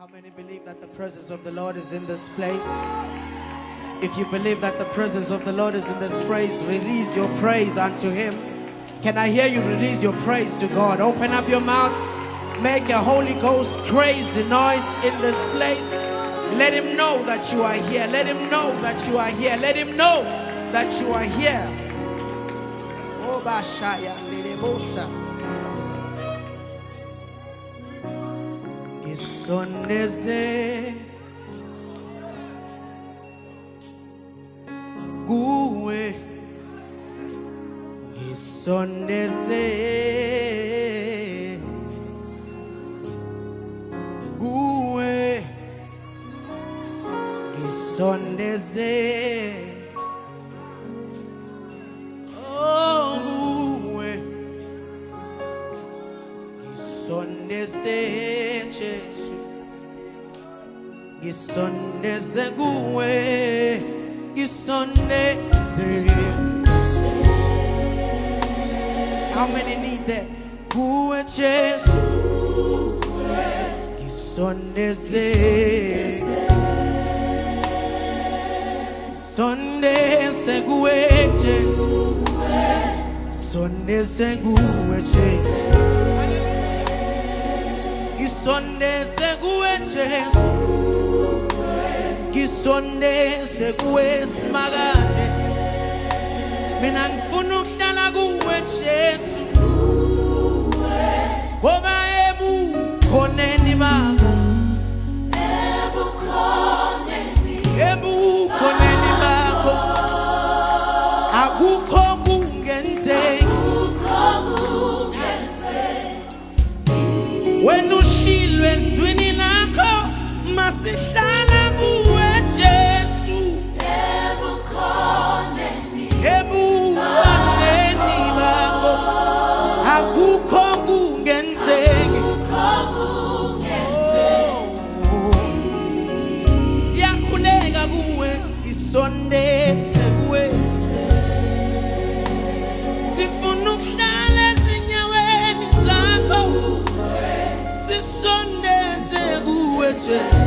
How many believe that the presence of the Lord is in this place? If you believe that the presence of the Lord is in this place, release your praise unto Him. Can I hear you release your praise to God? Open up your mouth. Make a Holy Ghost crazy noise in this place. Let Him know that you are here. Let Him know that you are here. Let Him know that you are here. Oh, Bashaya, Nedebosa. Isoneze Guwe Isoneze Guwe Isoneze Oh Guwe Isoneze Jesus Isoneze guwe, isoneze. How many need that? Guwe Jesu, isoneze. Isoneze guwe Jesu, isoneze guwe Jesu. Isoneze guwe Jesu. Isoneze kuwe simagade. Mina ngifuna ukuhlala kuwe Jesu. Ngoba ebukhoneni bakho. Ebukhoneni bakho. Akukho kungenzeki. Wena ushilwe ezwini lakho masihlala kuwe Jesu. Ebukhoneni bakho. Akukho kungenzeki. Siyakhuleka kuwe, isondeze kuwe. Sifuna ukuhlala ezinyaweni zakho. Sisondeze kuwe Jesu.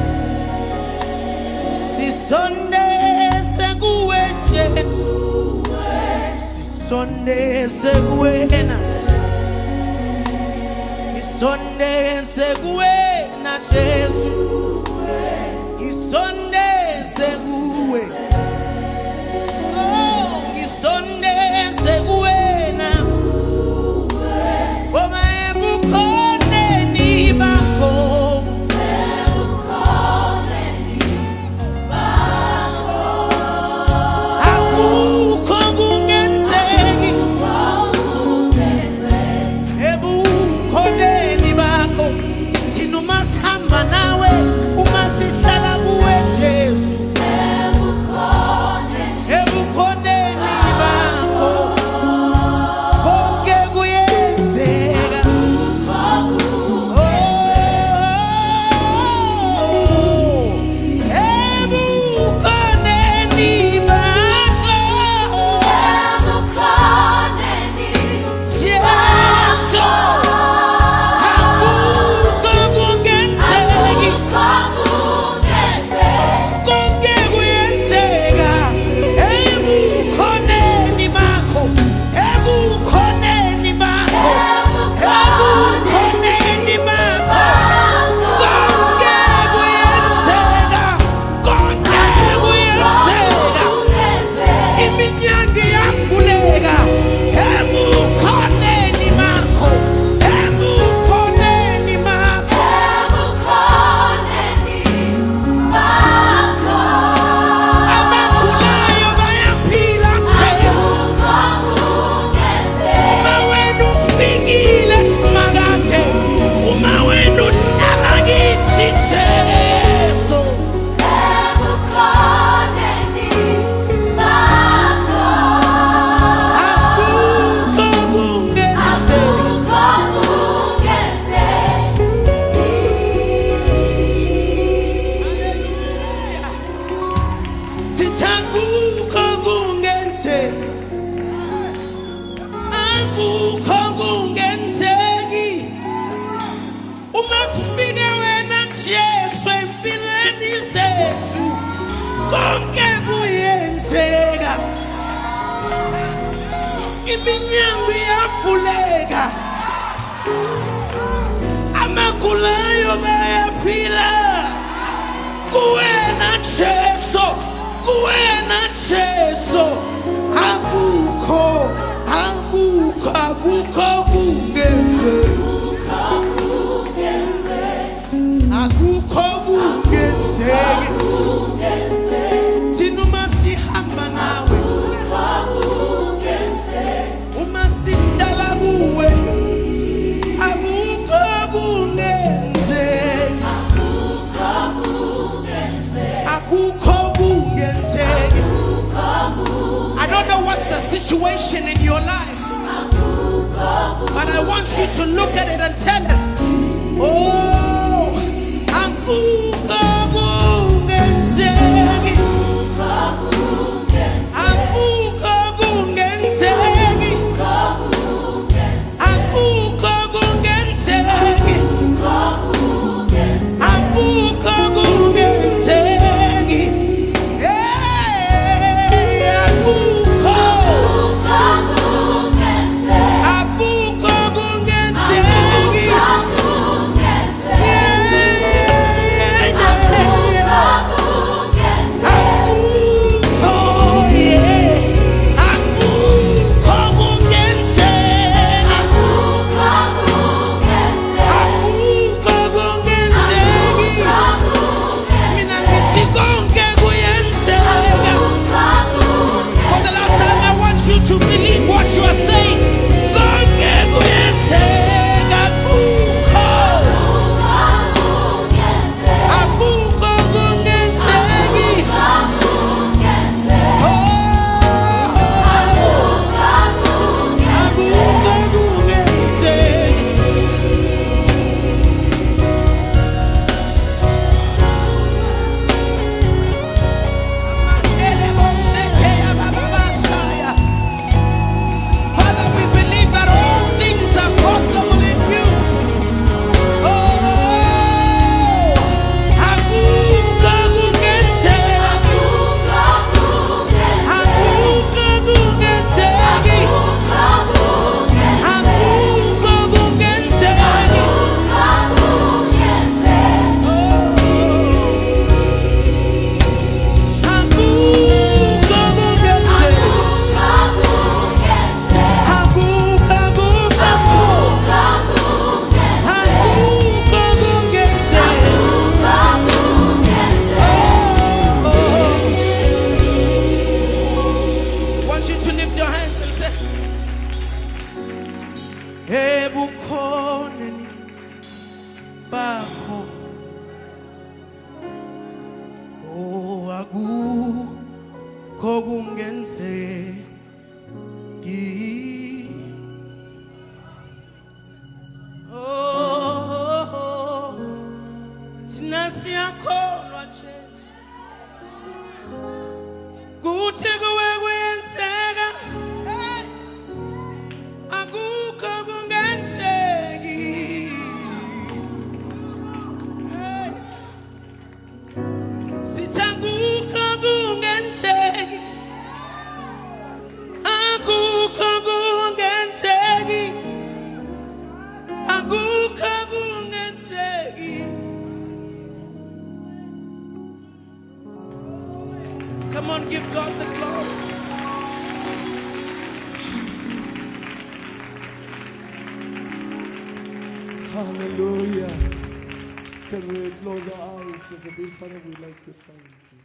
Sisondeze kuwe Jesu. Sisondeze kuwena. Isondeze kuwena Jesu. Isondeze kuwe. Oh, isondeze kuwena. Ngoba ebukhoneni bakho. Akukho kungenzeki. Ebukhoneni bakho. Thina uma sihamba nawe konke kuyenzeka, iminyango iyavuleka, amagulayo bayaphila. Kuwena Jesu, kuwena Jesu, akukho kungenzeki, akukho kungenzeki. Thina uma sihamba nawe, uma sihlala kuwe, akukho kungenzeki, akukho kungenzeki. I don't know what's the situation in your life, but I want you to look at it and tell it, oh, akukho kungenzeki, akukho kungenzeki, akukho kungenzeki, akukho kungenzeki. Hey, akukho kungenzeki. To believe what you are saying. Ebukhoneni Bakho, oh akukho kungenzeki, oh thina siyakholwa Jesu, kuthi kuwe kuyenzeka. Akukho kungenzeki, sithi akukho kungenzeki, akukho kungenzeki, akukho kungenzeki. Come on, give God the glory. Hallelujah. Can we close our eyes? Father, we'd like to thank you.